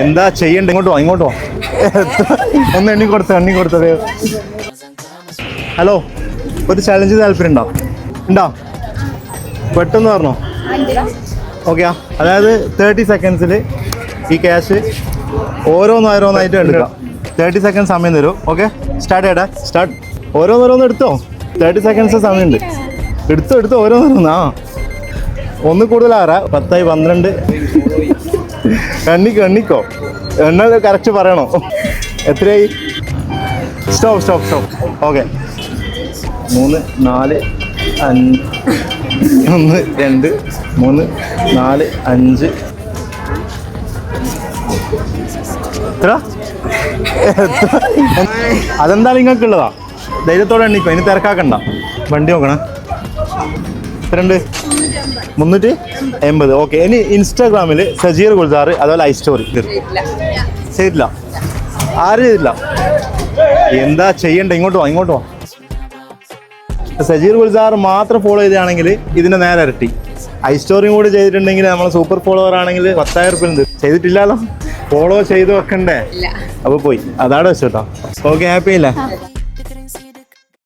എന്താ ചെയ്യണ്ട? ഇങ്ങോട്ടോ ഒന്ന് എണ്ണി കൊടുത്തത്. ഹലോ, ഒരു ചലഞ്ച് താല്പര്യം ഉണ്ടോ? പെട്ടെന്ന് പറഞ്ഞോ. ഓക്കെയാ, അതായത് 30 സെക്കൻഡ്സിൽ ഈ ക്യാഷ് ഓരോന്നായിട്ട് എടുക്കാം. 30 സെക്കൻഡ് സമയം തരും. Okay, start. ഓരോന്ന് എടുത്തോ. 30 സെക്കൻഡ്സ് സമയമുണ്ട്. എടുത്തോ ഓരോന്ന്. ഒന്ന് കൂടുതലാറാ. 10, 12. എണ്ണിക്കോ. എണ്ണ കറക്റ്റ് പറയണോ? എത്രയായി? സ്റ്റോപ്പ്. ഓക്കെ, 3, 4, 5. 1, 2, 3, 4, 5. എത്ര? അതെന്താ നിങ്ങൾക്കുള്ളതാ? ധൈര്യത്തോടെ എണ്ണിക്കോ, ഇനി തിരക്കാക്കണ്ട. വണ്ടി നോക്കണം. എത്രയുണ്ട്? 380. ഓക്കെ, ഇനി ഇൻസ്റ്റാഗ്രാമിൽ സജീർ ഗുൽസാർ അതുപോലെ ഐസ്റ്റോറി ചെയ്തില്ല. ആരും ചെയ്തില്ല. എന്താ ചെയ്യണ്ട? ഇങ്ങോട്ടോ. സജീർ ഗുൽസാർ മാത്രം ഫോളോ ചെയ്താണെങ്കിൽ ഇതിന്റെ നേരെ ഇരട്ടി. ഐസ്റ്റോറിയും കൂടി ചെയ്തിട്ടുണ്ടെങ്കിൽ നമ്മൾ സൂപ്പർ ഫോളോവർ ആണെങ്കിൽ 10,000 രൂപ ചെയ്തിട്ടില്ലല്ലോ. ഫോളോ ചെയ്ത് വെക്കണ്ടേ? അപ്പൊ പോയി. അതാണ് വെച്ചോട്ടോ. ഓക്കെ, ഹാപ്പി അല്ലേ?